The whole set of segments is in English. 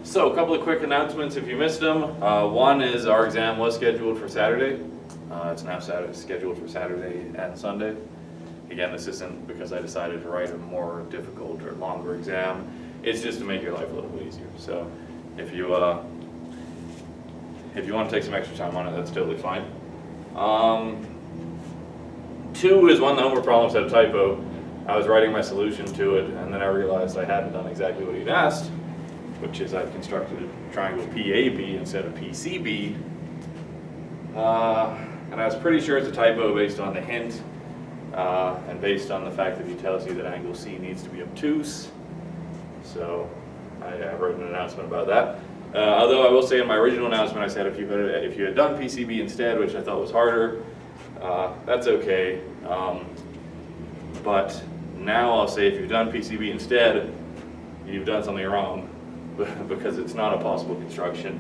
So a couple of quick announcements if you missed them. One is our exam was scheduled for Saturday. It's now scheduled for Saturday and Sunday. Again, this isn't because I decided to write a more difficult or longer exam. It's just to make your life a little bit easier. So if you want to take some extra time on it, that's totally fine. 2 is one of the homework problems had a typo. I was writing my solution to it, and then I realized I hadn't done exactly what he'd asked, which is I've constructed a triangle PAB instead of PCB. And I was pretty sure it's a typo based on the hint, and based on the fact that he tells you that angle C needs to be obtuse. So I wrote an announcement about that. Although I will say in my original announcement I said if you had done PCB instead, which I thought was harder, that's okay. But now I'll say if you've done PCB instead, you've done something wrong, because it's not a possible construction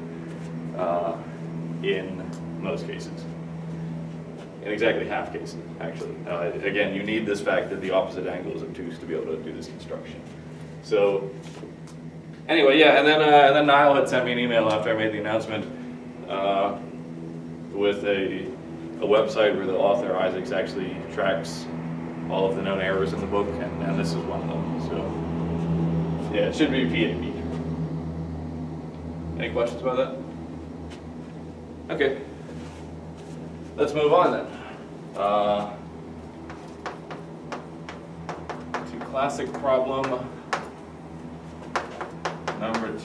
in most cases. In exactly half cases, actually. Again, you need this fact that the opposite angle is obtuse to be able to do this construction. So anyway, yeah, and then Niall had sent me an email after I made the announcment with a website where the author, Isaacs, actually tracks all of the known errors in the book, and this is one of them. So yeah, it should be PAB. Any questions about that? Okay. Let's move on then. To classic problem number 2.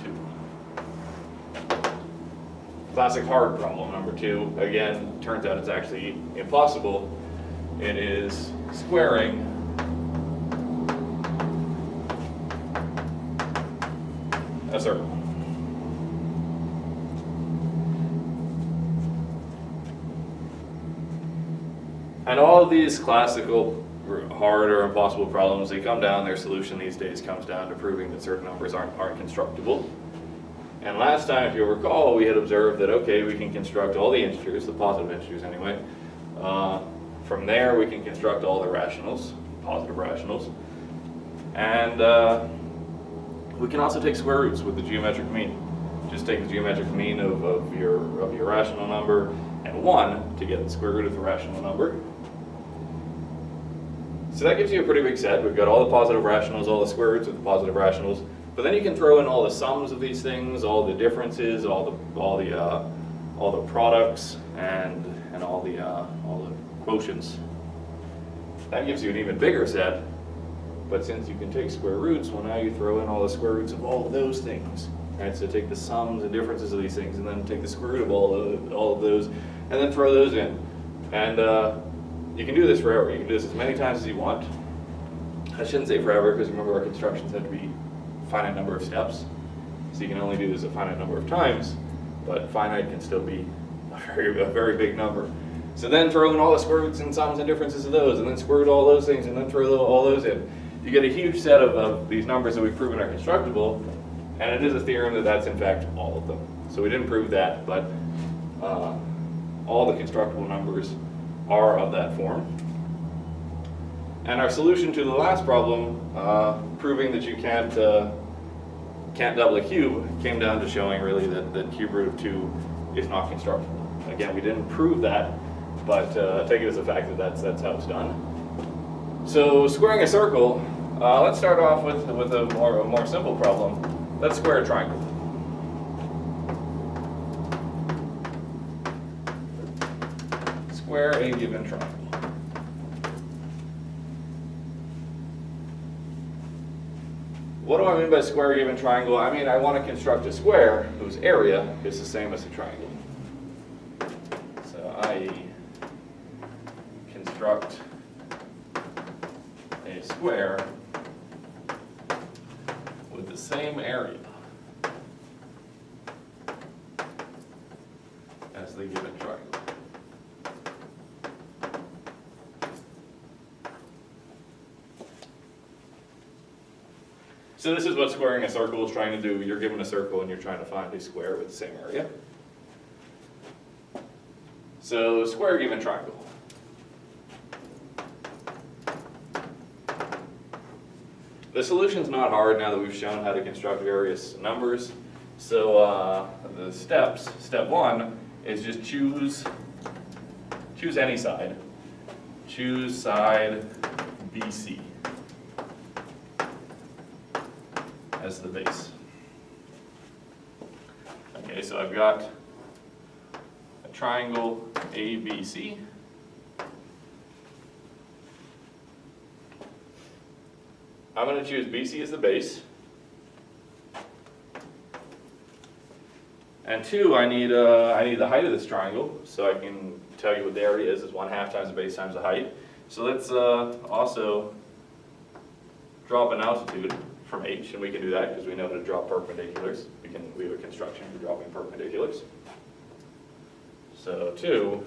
Classic hard problem number 2. Again, turns out it's actually impossible. It is squaring a circle. And all of these classical hard or impossible problems, they come down, their solution these days comes down to proving that certain numbers aren't constructible. And last time, if you'll recall, we had observed that, okay, we can construct all the integers, the positive integers anyway. From there, we can construct all the rationals, positive rationals. And we can also take square roots with the geometric mean. Just take the geometric mean of your rational number and 1 to get the square root of the rational number. So that gives you a pretty big set. We've got all the positive rationals, all the square roots of the positive rationals, but then you can throw in all the sums of these things, all the differences, all the products, and all the quotients. That gives you an even bigger set. But since you can take square roots, well, now you throw in all the square roots of all of those things. Right? So take the sums and differences of these things, and then take the square root of all of those, and then throw those in. And you can do this forever. You can do this as many times as you want. I shouldn't say forever, because remember our constructions have to be a finite number of steps. So you can only do this a finite number of times, but finite can still be a very big number. So then throw in all the square roots and sums and differences of those, and then square root all those things, and then throw all those in. You get a huge set of these numbers that we've proven are constructible, and it is a theorem that that's in fact all of them. So we didn't prove that, but all the constructible numbers are of that form. And our solution to the last problem, proving that you can't double a cube, came down to showing really that cube root of 2 is not constructible. Again, we didn't prove that, but take it as a fact that that's how it's done. So squaring a circle, let's start off with a more simple problem. Let's square a triangle. Square a given triangle. What do I mean by square a given triangle? I mean I want to construct a square whose area is the same as a triangle. So i.e. construct a square with the same area as the given triangle. So this is what squaring a circle is trying to do. You're given a circle and you're trying to find a square with the same area. So square a given triangle. The solution's not hard now that we've shown how to construct various numbers. So the steps, step one is just choose any side. Choose side BC as the base. Okay, so I've got a triangle ABC. I'm going to choose BC as the base. And two, I need the height of this triangle, so I can tell you what the area is 1/2 times the base times the height. So let's also drop an altitude from H, and we can do that because we know how to draw perpendiculars. We have a construction for dropping perpendiculars. So 2,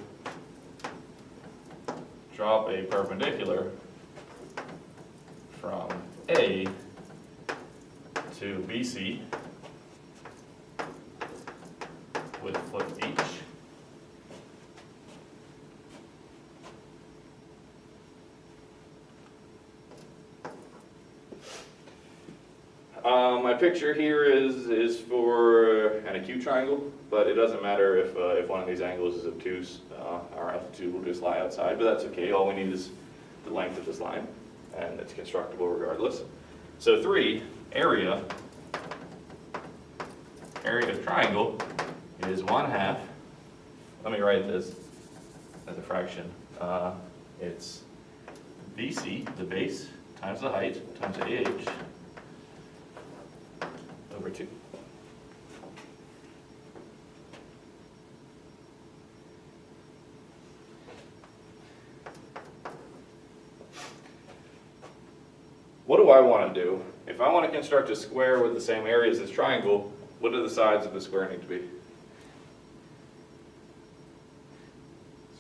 drop a perpendicular from A to BC with foot each. My picture here is for an acute triangle, but it doesn't matter if one of these angles is obtuse. Our altitude will just lie outside, but that's okay. All we need is the length of this line, and it's constructible regardless. So 3, area of triangle is 1/2. Let me write this as a fraction. It's BC, the base, times the height, times AH, over 2. What do I want to do? If I want to construct a square with the same area as this triangle, what do the sides of the square need to be?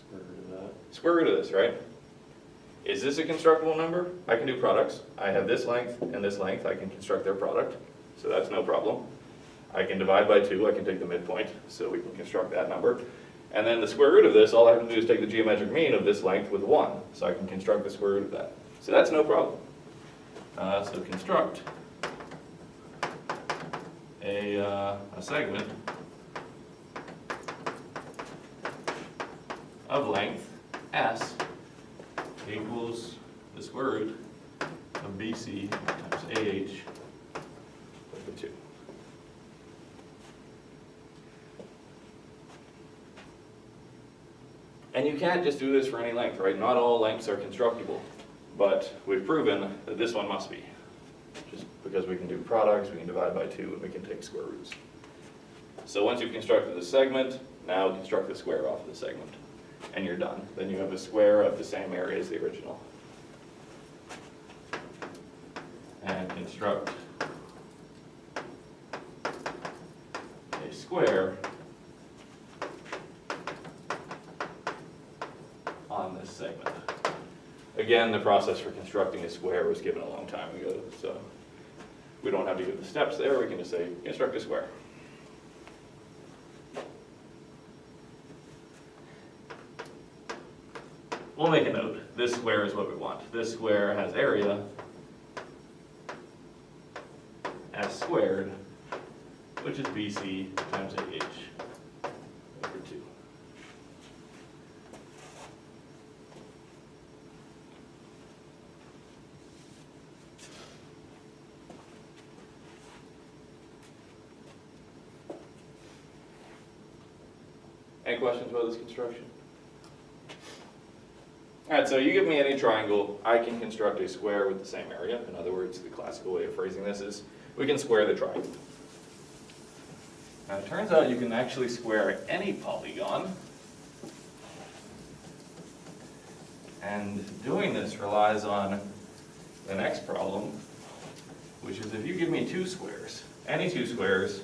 Square root of that. Square root of this, right? Is this a constructible number? I can do products. I have this length and this length. I can construct their product, so that's no problem. I can divide by 2. I can take the midpoint, so we can construct that number. And then the square root of this, all I have to do is take the geometric mean of this length with 1, so I can construct the square root of that. So that's no problem. So construct a segment of length S equals the square root of BC times AH over 2. And you can't just do this for any length, right? Not all lengths are constructible, but we've proven that this one must be. Just because we can do products, we can divide by 2, and we can take square roots. So once you've constructed the segment, now construct the square off of the segment, and you're done. Then you have a square of the same area as the original. And construct a square on this segment. Again, the process for constructing a square was given a long time ago, so we don't have to give the steps there. We can just say, construct a square. We'll make a note. This square is what we want. This square has area S squared, which is BC times AH over 2. Any questions about this construction? All right, so you give me any triangle, I can construct a square with the same area. In other words, the classical way of phrasing this is we can square the triangle. Now it turns out you can actually square any polygon. And doing this relies on the next problem, which is if you give me 2 squares, any 2 squares,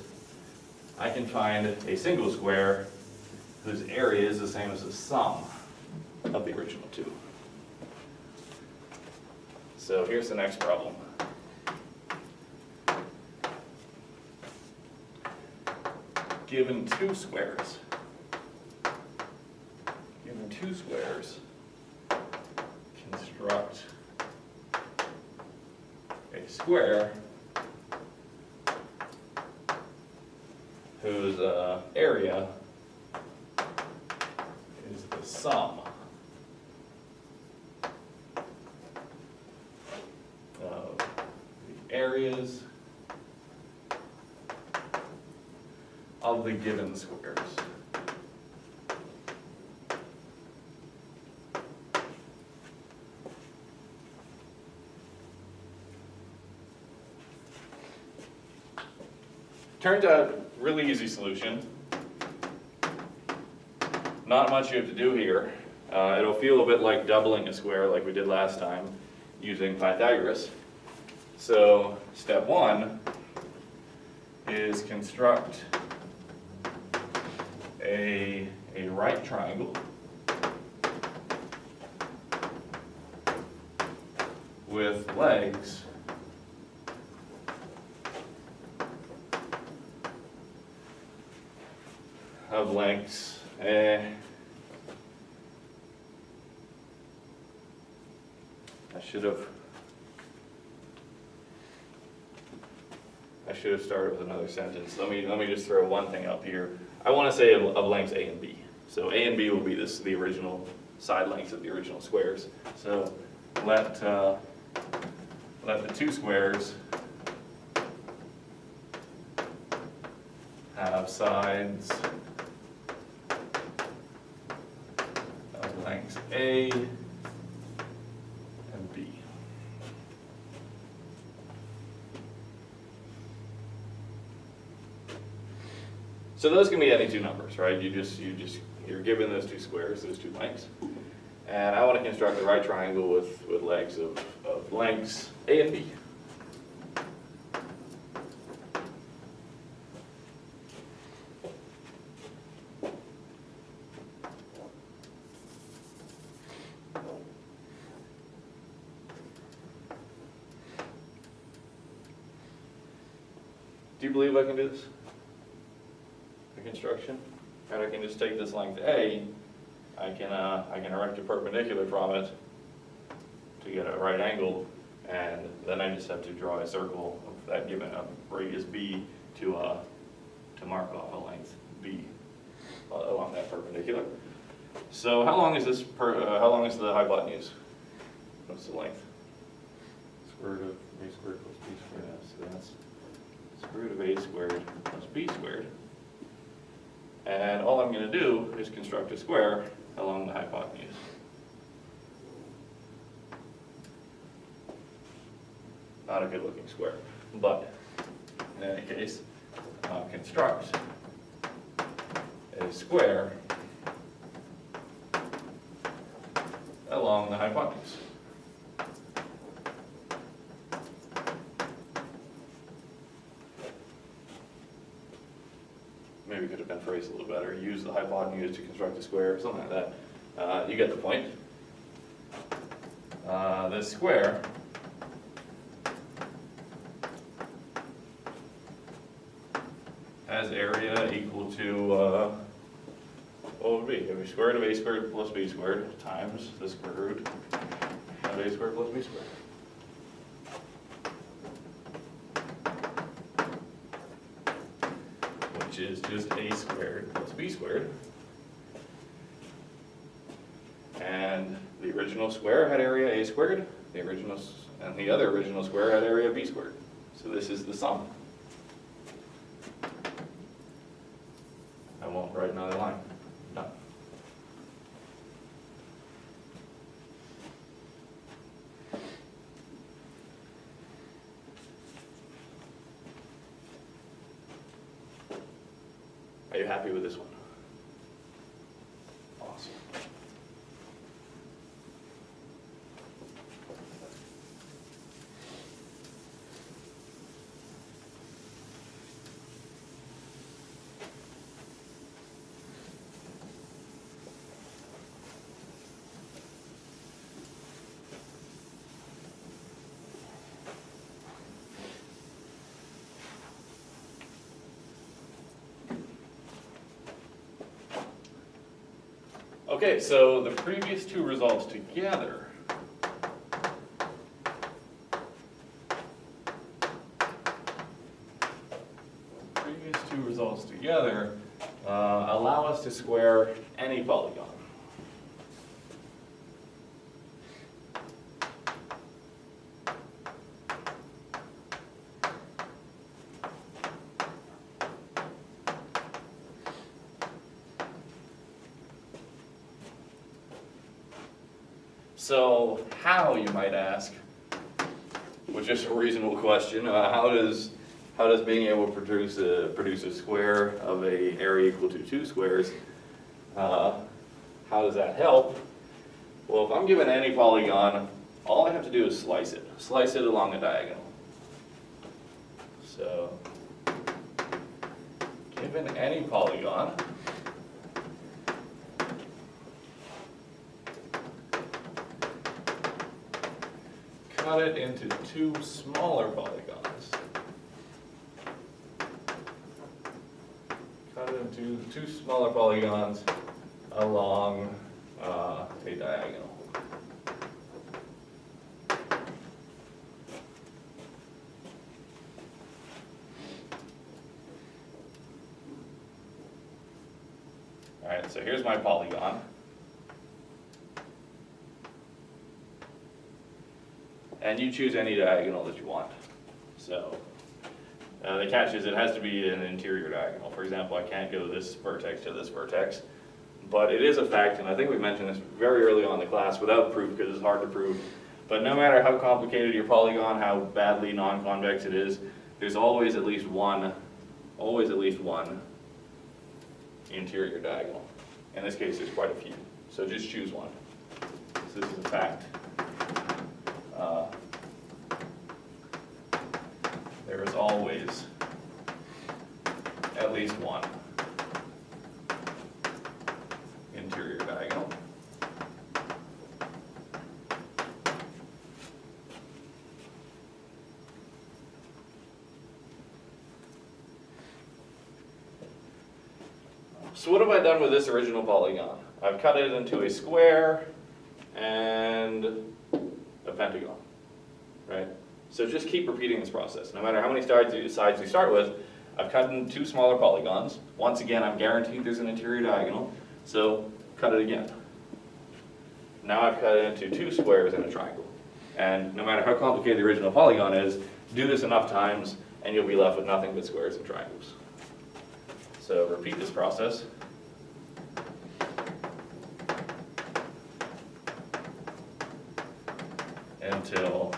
I can find a single square whose area is the same as the sum of the original 2. So here's the next problem. Given two squares, construct a square whose area is the sum of the areas of the given squares. Turns out, really easy solution. Not much you have to do here. It'll feel a bit like doubling a square like we did last time using Pythagoras. So step one is construct a right triangle with legs of lengths I should have started with another sentence. Let me just throw one thing up here. I want to say of lengths A and B. So A and B will be the original side lengths of the original squares. So let the two squares have sides of lengths A and B. So those can be any two numbers, right? You're given those two squares, those two lengths. And I want to construct a right triangle with legs of lengths A and B. Do you believe I can do this? The construction? And I can just take this length A, I can erect a perpendicular from it to get a right angle, and then I just have to draw a circle of that given a radius B to mark off a length B along that perpendicular. So how long is this how long is the hypotenuse? What's the length? Square root of a squared plus b squared. Yeah, so that's square root of a squared plus b squared. And all I'm going to do is construct a square along the hypotenuse. Not a good looking square, but in any case, construct a square along the hypotenuse. Maybe could have been phrased a little better. Use the hypotenuse to construct a square, something like that. You get the point. This square has area equal to, what would it be? It would be square root of a squared plus b squared times the square root of a squared plus b squared. Which is just a squared plus b squared. And the original square had area a squared, and the other original square had area b squared. So this is the sum. I won't write another line. Done. Are you happy with this one? Awesome. Okay, so the previous two results together these two results together allow us to square any polygon. So how, you might ask, which is a reasonable question, how does being able to produce a square of a area equal to 2 squares, how does that help? Well, if I'm given any polygon, all I have to do is slice it along a diagonal. So, given any polygon, cut it into 2 smaller polygons. Cut it into 2 smaller polygons along a diagonal. Alright, so here's my polygon. And you choose any diagonal that you want. So the catch is it has to be an interior diagonal. For example, I can't go this vertex to this vertex. But it is a fact, and I think we mentioned this very early on in the class without proof because it's hard to prove. But no matter how complicated your polygon, how badly non-convex it is, there's always at least one interior diagonal. In this case, there's quite a few. So just choose one. So this is a fact. There is always at least one interior diagonal. So what have I done with this original polygon? I've cut it into a square and a pentagon, right? So just keep repeating this process. No matter how many sides you start with, I've cut in 2 smaller polygons. Once again, I'm guaranteed there's an interior diagonal, so cut it again. Now I've cut it into 2 squares and a triangle. And no matter how complicated the original polygon is, do this enough times and you'll be left with nothing but squares and triangles. So repeat this process. Until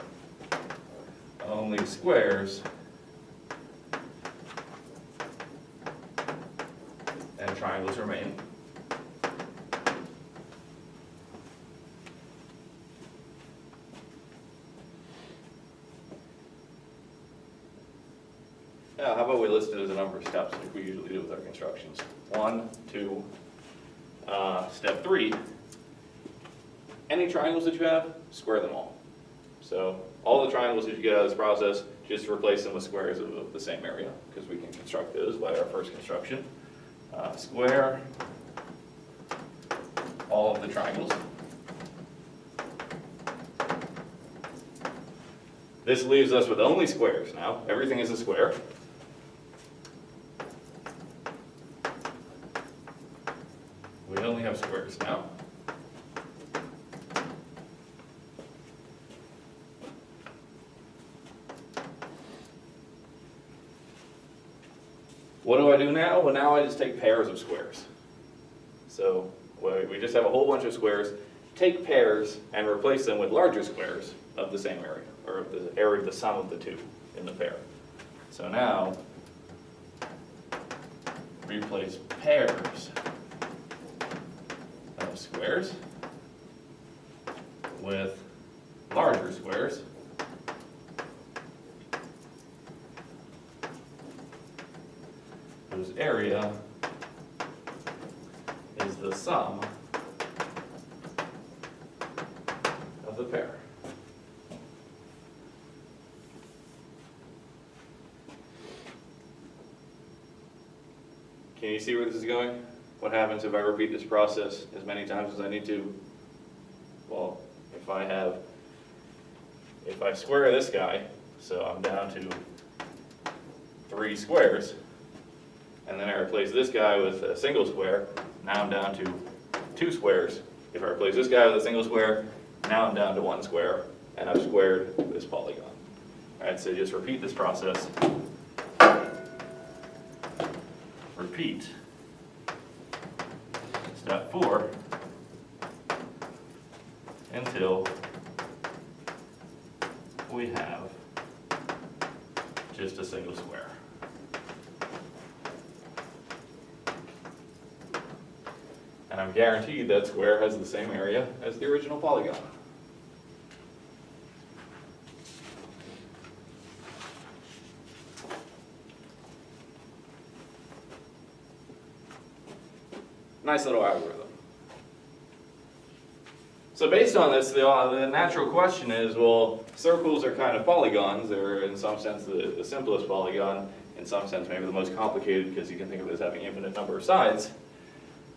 only squares and triangles remain. Now, how about we list it as a number of steps like we usually do with our constructions. 1, 2, step 3. Any triangles that you have, square them all. So all the triangles that you get out of this process, just replace them with squares of the same area, because we can construct those by our first construction. Square all of the triangles. This leaves us with only squares now. Everything is a square. We only have squares now. What do I do now? Well, now I just take pairs of squares. So we just have a whole bunch of squares. Take pairs and replace them with larger squares of the same area, or of the area of the sum of the 2 in the pair. So now, replace pairs of squares with larger squares whose area is the sum of the pair. Can you see where this is going? What happens if I repeat this process as many times as I need to? Well, if I square this guy, so I'm down to 3 squares, and then I replace this guy with a single square, now I'm down to 2 squares. If I replace this guy with a single square, now I'm down to 1 square, and I've squared this polygon. All right, so just repeat this process. Repeat step 4 until we have just a single square. And I'm guaranteed that square has the same area as the original polygon. Nice little algorithm. So based on this, the natural question is, well, circles are kind of polygons. They're in some sense the simplest polygon, in some sense maybe the most complicated because you can think of it as having an infinite number of sides.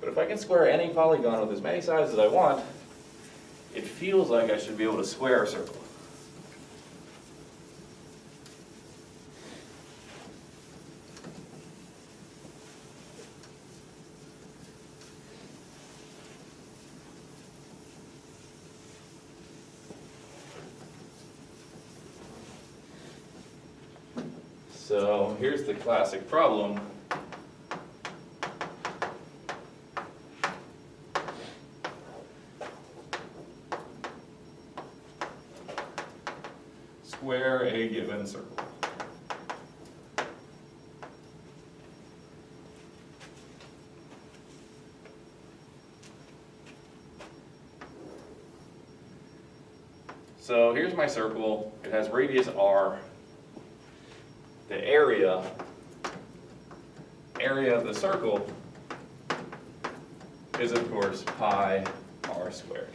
But if I can square any polygon with as many sides as I want, it feels like I should be able to square a circle. So here's the classic problem. Square a given circle. So here's my circle. It has radius r. The area of the circle is, of course, pi r squared.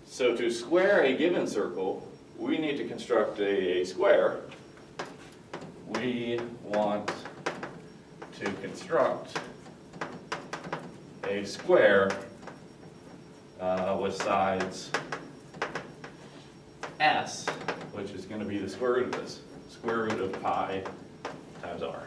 So to square a given circle, we need to construct a square. We want to construct a square with sides s, which is going to be the square root of this, square root of pi times r.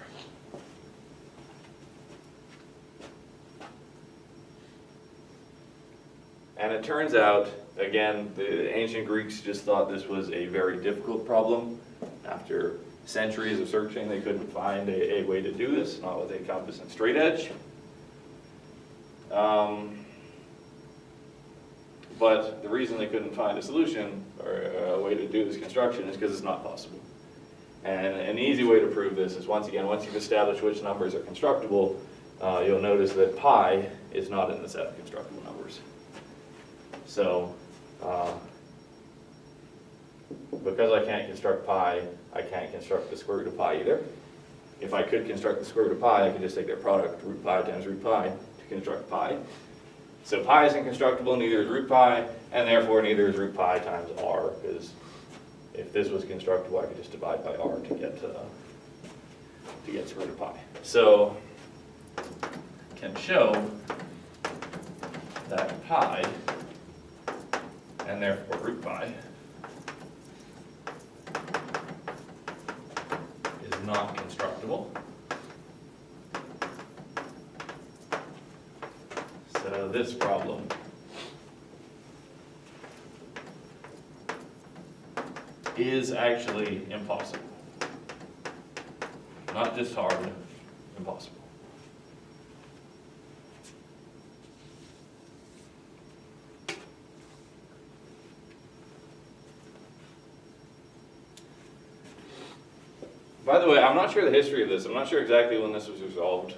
And it turns out, again, the ancient Greeks just thought this was a very difficult problem. After centuries of searching, they couldn't find a way to do this, not with a compass and straight edge. But the reason they couldn't find a solution or a way to do this construction is because it's not possible. And an easy way to prove this is, once you've established which numbers are constructible, you'll notice that pi is not in the set of constructible numbers. So, because I can't construct pi, I can't construct the square root of pi either. If I could construct the square root of pi, I could just take their product, root pi times root pi, to construct pi. So pi is inconstructible, neither is root pi, and therefore neither is root pi times r, because if this was constructible, I could just divide by r to get square root of pi. So, can show that pi, and therefore root pi, is not constructible. So this problem is actually impossible. Not just hard, impossible. By the way, I'm not sure the history of this. I'm not sure exactly when this was resolved.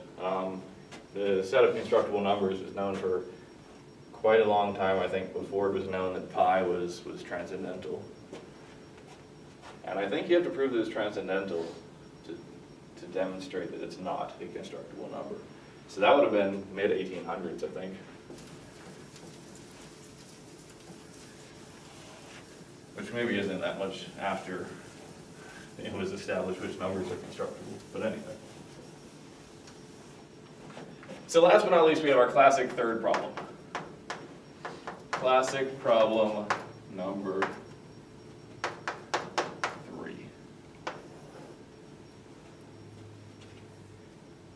The set of constructible numbers was known for quite a long time, I think, before it was known that pi was transcendental. And I think you have to prove that it's transcendental to demonstrate that it's not a constructible number. So that would have been mid-1800s, I think. Which maybe isn't that much after it was established which numbers are constructible, but anyway. So last but not least, we have our classic third problem. Classic problem number 3.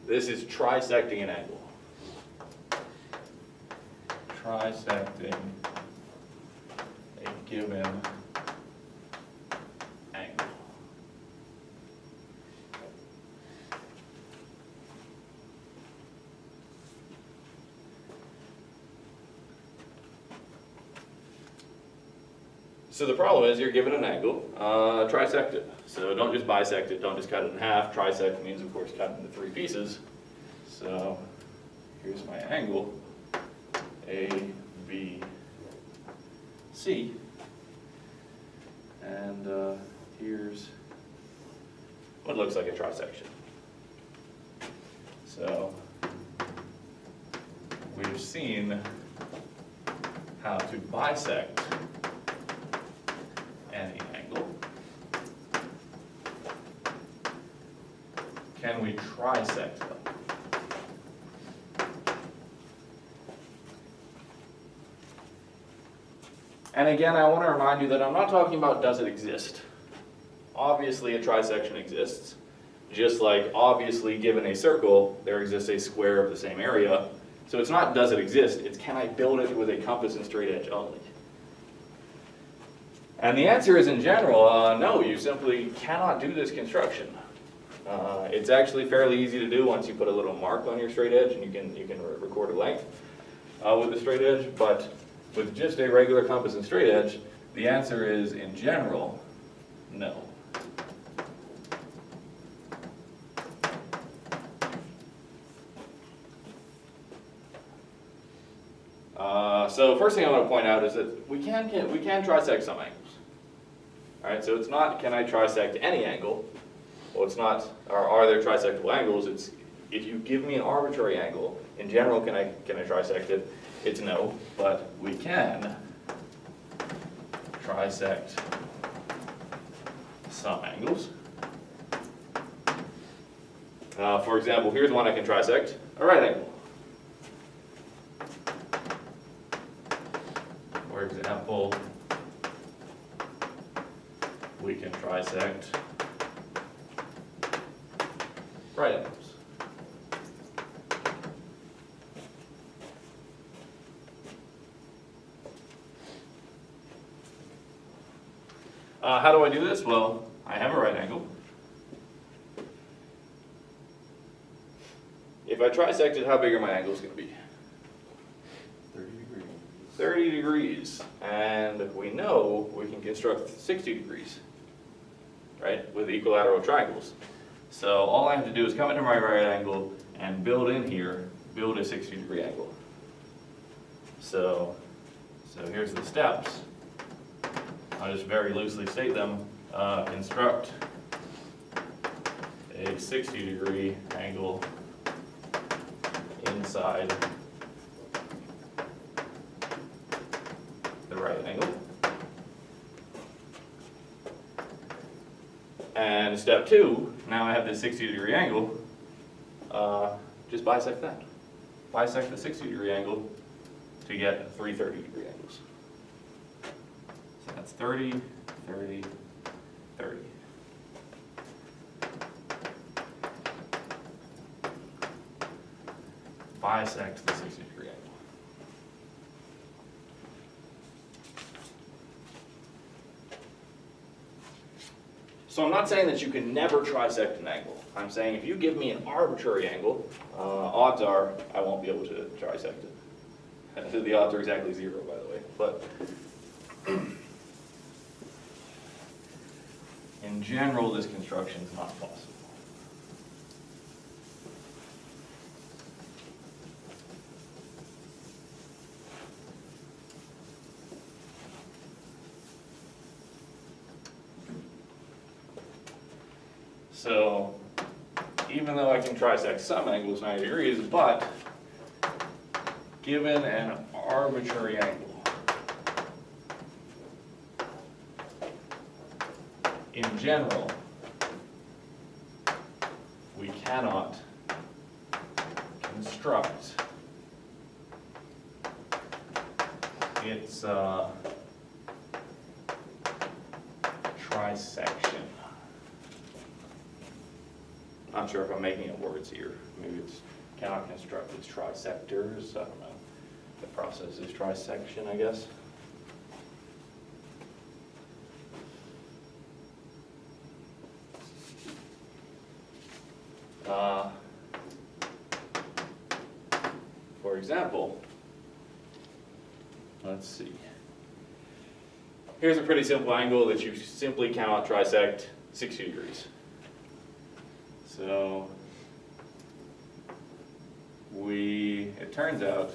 This is trisecting an angle. Trisecting A given angle. So the problem is you're given an angle, trisect it. So don't just bisect it, don't just cut it in half. Trisect means, of course, cut into 3 pieces. So here's my angle, A, B, C. And here's what looks like a trisection. So we've seen how to bisect any angle. Can we trisect them? And again, I want to remind you that I'm not talking about does it exist. Obviously a trisection exists, just like obviously given a circle, there exists a square of the same area. So it's not does it exist, it's can I build it with a compass and straight edge only. And the answer is in general, no, you simply cannot do this construction. It's actually fairly easy to do once you put a little mark on your straight edge and you can record a length with the straight edge, but with just a regular compass and straight edge, the answer is in general, no. So first thing I want to point out is that we can trisect some angles. All right, so it's not can I trisect any angle. Well, it's not are there trisectable angles. It's if you give me an arbitrary angle. In general, can I trisect it? It's no, but we can trisect some angles. For example, here's one I can trisect: a right angle. For example, we can trisect right angles. How do I do this? Well, I have a right angle. If I trisect it, how big are my angles going to be? 30 degrees. 30 degrees. And we know we can construct 60 degrees, right, with equilateral triangles. So all I have to do is come into my right angle and build in here, build a 60-degree angle. So here's the steps. I'll just very loosely state them. Construct a 60-degree angle inside the right angle. And step 2, now I have this 60-degree angle, just bisect that. Bisect the 60-degree angle to get 3 30-degree angles. So that's 30, 30, 30. Bisect the 60-degree angle. So I'm not saying that you can never trisect an angle. I'm saying if you give me an arbitrary angle, odds are I won't be able to trisect it. The odds are exactly 0, by the way. But in general, this construction is not possible. So even though I can trisect some angles 90 degrees, but given an arbitrary angle, in general, we cannot construct its trisection. Not sure if I'm making up words here. Maybe it's cannot construct its trisectors. I don't know. The process is trisection, I guess. For example, let's see. Here's a pretty simple angle that you simply cannot trisect 60 degrees. So it turns out,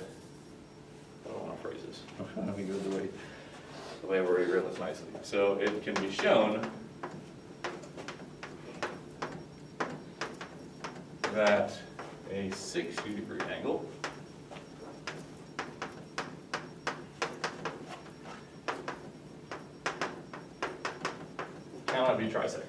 I don't want to phrase this. Let me go the way I've already written this nicely. So it can be shown that a 60-degree angle cannot be trisected.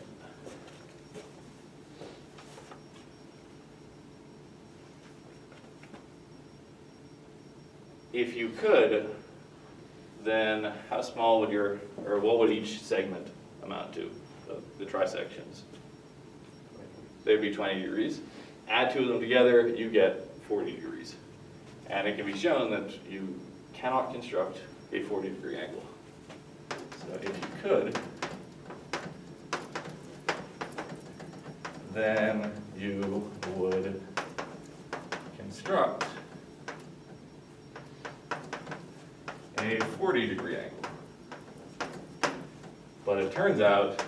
If you could, then how small would or what would each segment amount to, the trisections? They'd be 20 degrees. Add two of them together, you get 40 degrees. And it can be shown that you cannot construct a 40-degree angle. So if you could, then you would construct a 40-degree angle. But it turns out,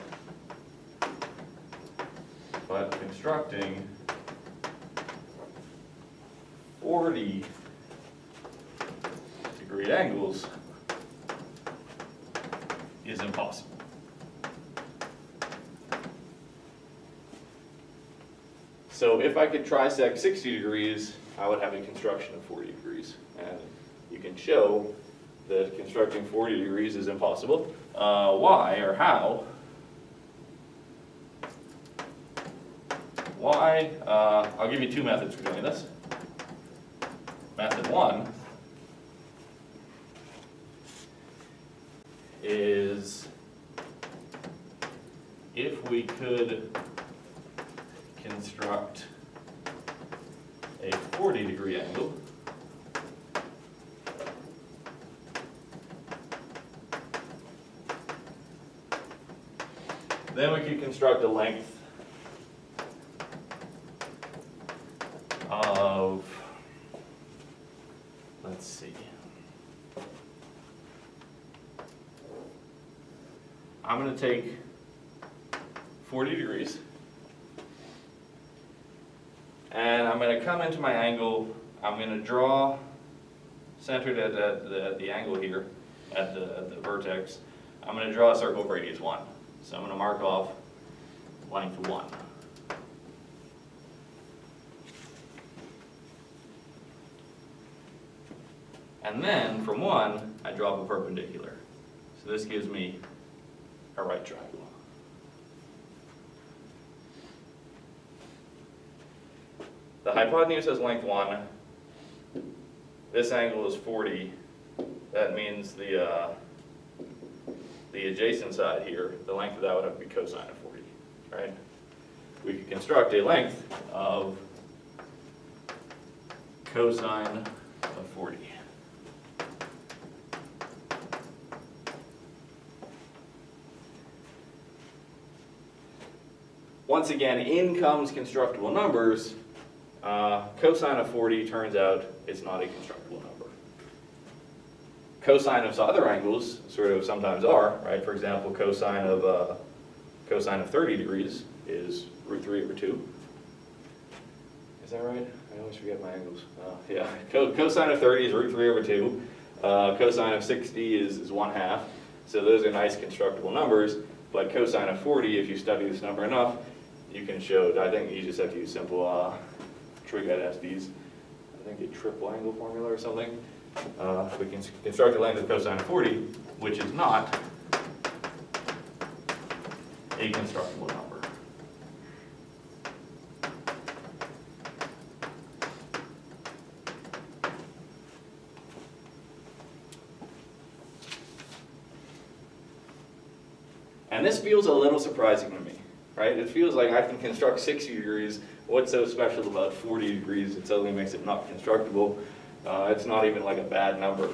constructing 40-degree angles is impossible. So if I could trisect 60 degrees, I would have a construction of 40 degrees. And you can show that constructing 40 degrees is impossible. Why or how? Why? I'll give you two methods for doing this. Method one is if we could construct a 40-degree angle, then we could construct a length of, let's see, I'm going to take 40 degrees and I'm going to come into my angle. I'm going to draw centered at the angle here at the vertex. I'm going to draw a circle of radius 1. So I'm going to mark off length 1. And then from 1, I drop a perpendicular. So this gives me a right triangle. The hypotenuse has length 1. This angle is 40. That means the adjacent side here, the length of that would have to be cosine of 40, right? We could construct a length of cosine of 40. Once again, in comes constructible numbers. Cosine of 40 turns out it's not a constructible number. Cosine of other angles sort of sometimes are, right? For example, cosine of 30 degrees is √3/2. Is that right? I always forget my angles. Yeah, cosine of 30 is √3/2. Cosine of 60 is 1/2. So those are nice constructible numbers. But cosine of 40, if you study this number enough, you can show. I think you just have to use simple trig SDs. I think a triple angle formula or something. We can construct a length of cosine of 40, which is not a constructible number. And this feels a little surprising to me. right? It feels like I can construct 60 degrees. What's so special about 40 degrees? It suddenly makes it not constructible. It's not even like a bad number.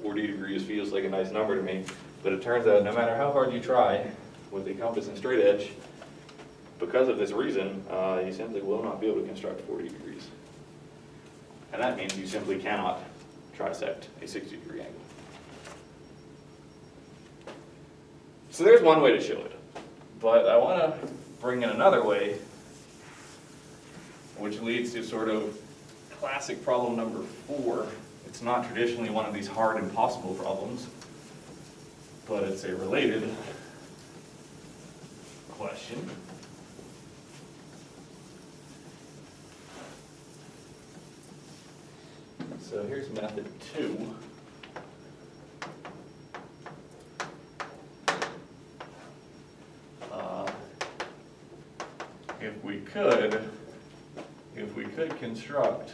40 degrees feels like a nice number to me, but it turns out no matter how hard you try with a compass and straight edge, because of this reason, you simply will not be able to construct 40 degrees. And that means you simply cannot trisect a 60-degree angle. So there's one way to show it, but I want to bring in another way, which leads to sort of classic problem number 4. It's not traditionally one of these hard impossible problems, but it's a related question. So here's method 2. If we could construct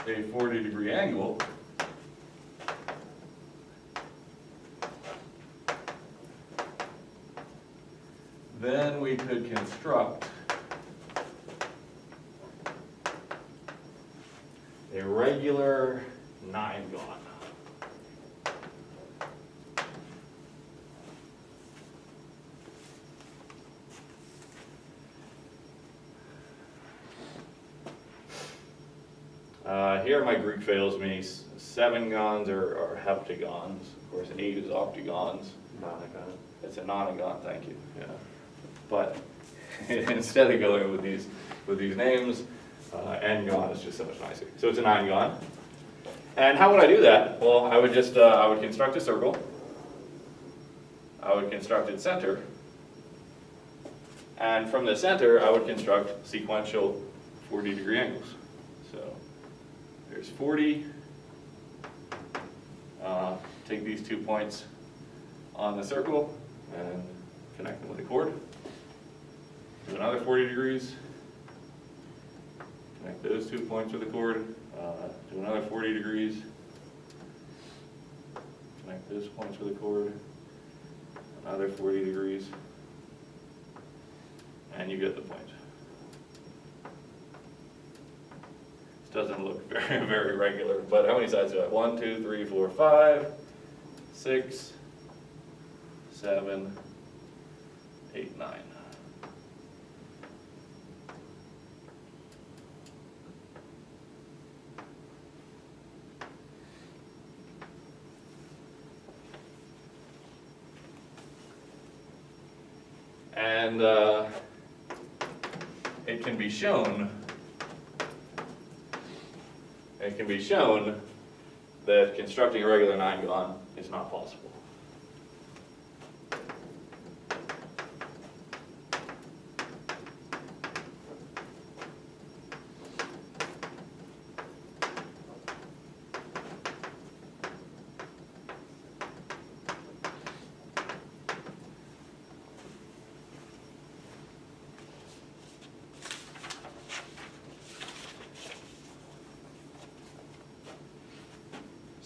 a 40-degree angle, then we could construct a regular 9-gon. Here my Greek fails me. 7 gons are heptagons. Of course, 8 is octagons. Nonagon. It's a nonagon, thank you. Yeah. But instead of going with these names, n-gon is just so much nicer. So it's a 9-gon. And how would I do that? Well, I would just I would construct a circle. I would construct its center. And from the center, I would construct sequential 40-degree angles. So there's 40. Take these 2 points on the circle and connect them with a chord. Do another 40 degrees. Connect those 2 points with a chord. Do another 40 degrees. Connect those points with a chord. Another 40 degrees. And you get the point. This doesn't look very, very regular, but how many sides do I have? 1, 2, 3, 4, 5, 6, 7, 8, 9. And it can be shown that constructing a regular 9-gon is not possible.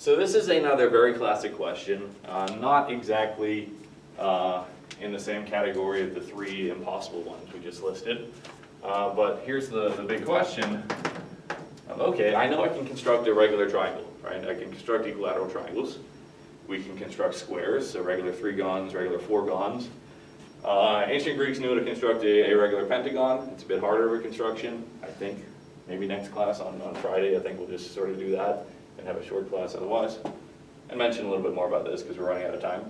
So this is another very classic question, not exactly in the same category of the 3 impossible ones we just listed, but here's the big question. Okay, I know I can construct a regular triangle, right? I can construct equilateral triangles. We can construct squares, so regular 3-gons, regular 4-gons. Ancient Greeks knew how to construct a regular pentagon. It's a bit harder of a construction, I think. Maybe next class on Friday, I think we'll just sort of do that and have a short class otherwise, and mention a little bit more about this because we're running out of time.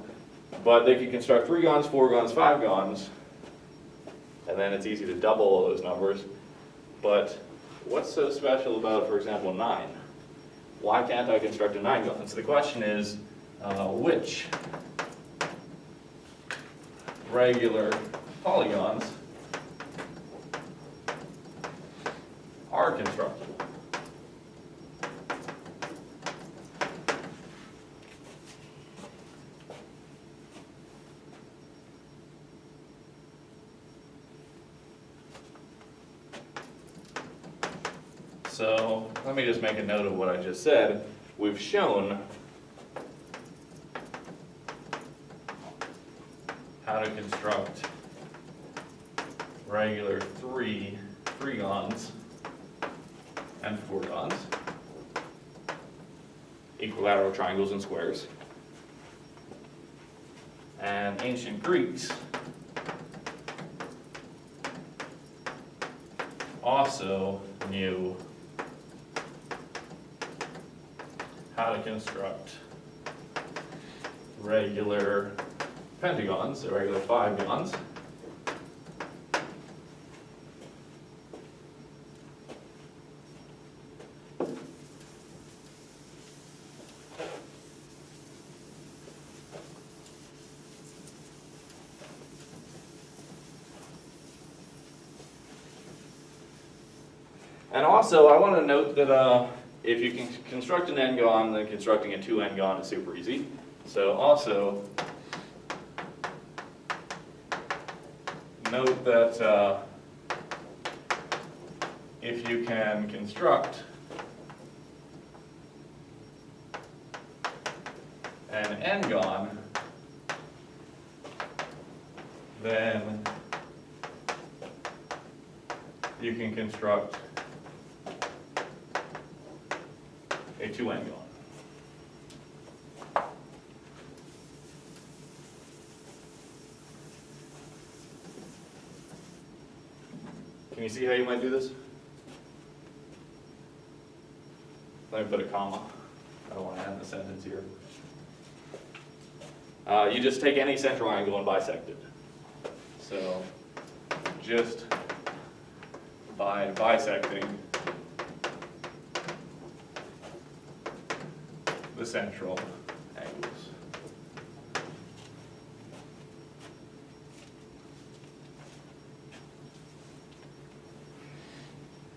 But they could construct 3-gons, 4-gons, 5-gons, and then it's easy to double all those numbers. But what's so special about, for example, 9? Why can't I construct a 9-gon? So the question is, which regular polygons are constructible? So let me just make a note of what I just said. We've shown how to construct regular three-gons and four-gons, equilateral triangles and squares. And ancient Greeks also knew how to construct regular pentagons, so regular five-gons. And also, I want to note that if you can construct an n-gon, then constructing a 2n-gon is super easy. So also, note that if you can construct an n-gon, then you can construct a 2n-gon. Can you see how you might do this? Let me put a comma. I don't want to end the sentence here. You just take any central angle and bisect it. So just by bisecting the central angles.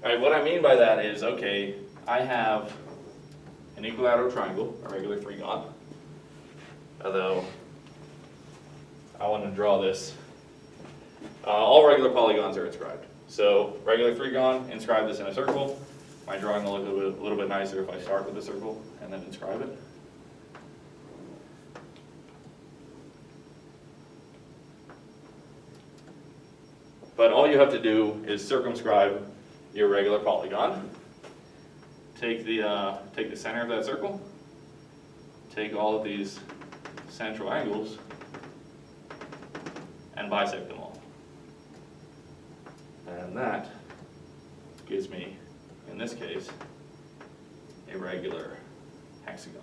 All right, what I mean by that is, okay, I have an equilateral triangle, a regular three-gon, although I want to draw this. All regular polygons are inscribed. So regular three-gon, inscribe this in a circle. My drawing will look a little bit nicer if I start with a circle and then inscribe it. But all you have to do is circumscribe your regular polygon. Take the center of that circle. Take all of these central angles and bisect them all. And that gives me, in this case, a regular hexagon.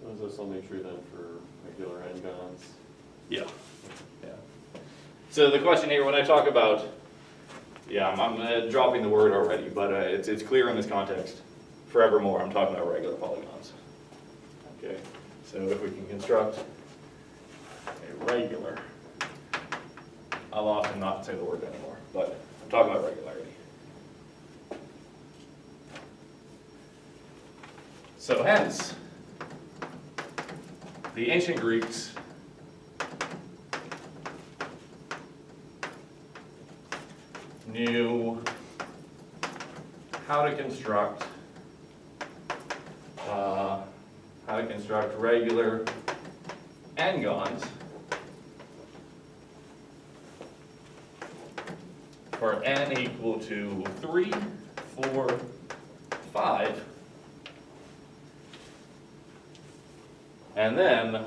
So is this only true then for regular n-gons? Yeah. Yeah. So the question here, when I talk about, yeah, I'm dropping the word already, but it's clear in this context. Forevermore, I'm talking about regular polygons. Okay. So if we can construct a regular, I'll often not say the word anymore, but I'm talking about regularity. So hence, the ancient Greeks knew how to construct regular n-gons for n equal to 3, 4, 5, and then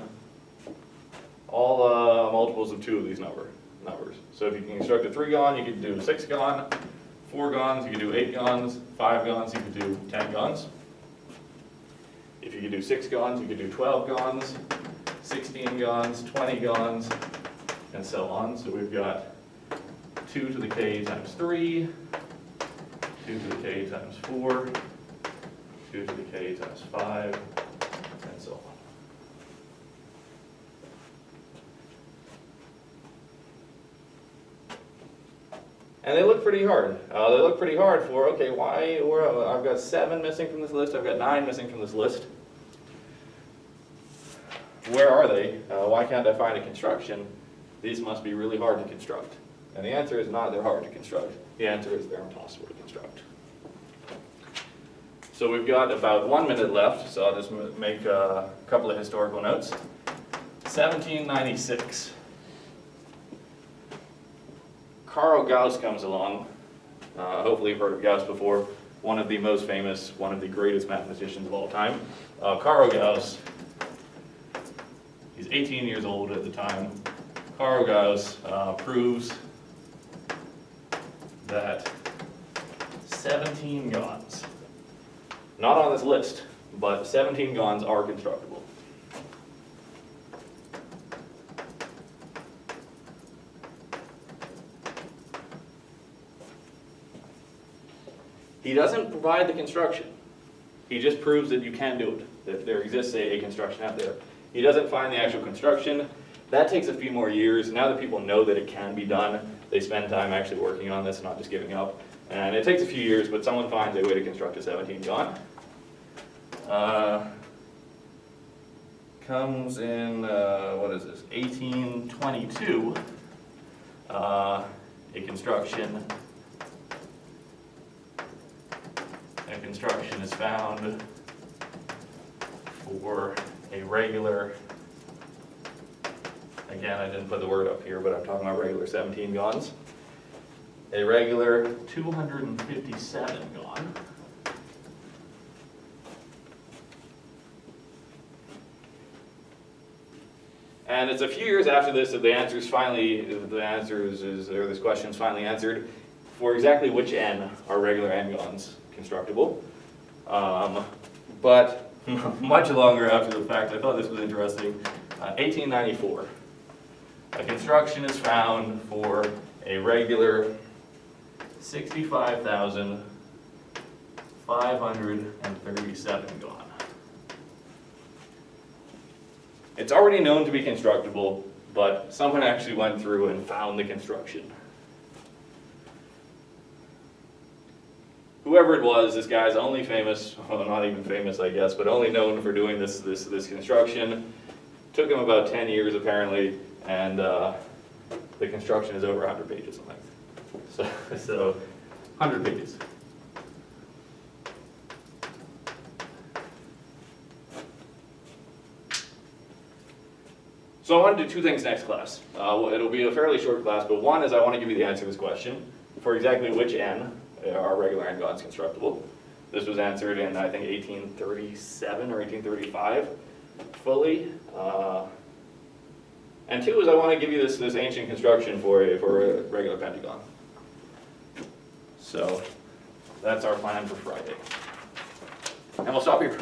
all multiples of 2 of these numbers. So if you can construct a 3-gon, you could do a 6-gon, 4-gons, you could do 8-gons, 5-gons, you could do 10-gons. If you could do 6-gons, you could do 12-gons, 16-gons, 20-gons, and so on. So we've got 2 to the k times 3, 2 to the k times 4, 2 to the k times 5, and so on. And they look pretty hard. They look pretty hard for, okay, I've got 7 missing from this list, I've got 9 missing from this list. Where are they? Why can't I find a construction? These must be really hard to construct. And the answer is not they're hard to construct. The answer is they're impossible to construct. So we've got about 1 minute left, so I'll just make a couple of historical notes. 1796. Carl Gauss comes along. Hopefully you've heard of Gauss before. One of the most famous, one of the greatest mathematicians of all time. Carl Gauss, he's 18 years old at the time. Carl Gauss proves that 17 gons, not on this list, but 17 gons are constructible. He doesn't provide the construction. He just proves that you can do it, that there exists a construction out there. He doesn't find the actual construction. That takes a few more years. Now that people know that it can be done, they spend time actually working on this, not just giving up. And it takes a few years, but someone finds a way to construct a 17 gon. Comes in, what is this, 1822, a construction is found for a regular, again I didn't put the word up here, but I'm talking about regular 17 gons. A regular 257 gon. And it's a few years after this that this question is finally answered for exactly which n are regular n gons constructible. But much longer after the fact, I thought this was interesting. 1894, a construction is found for a regular 65,537 gon. It's already known to be constructible, but someone actually went through and found the construction. Whoever it was, this guy's only famous, well, not even famous I guess, but only known for doing this construction. Took him about 10 years apparently, and the construction is over 100 pages in length. So 100 pages. So I want to do two things next class. It'll be a fairly short class, but one is I want to give you the answer to this question for exactly which n are regular n gons constructible. This was answered in, I think, 1837 or 1835 fully. And two is I want to give you this ancient construction for a regular pentagon. So that's our plan for Friday. And we'll stop here.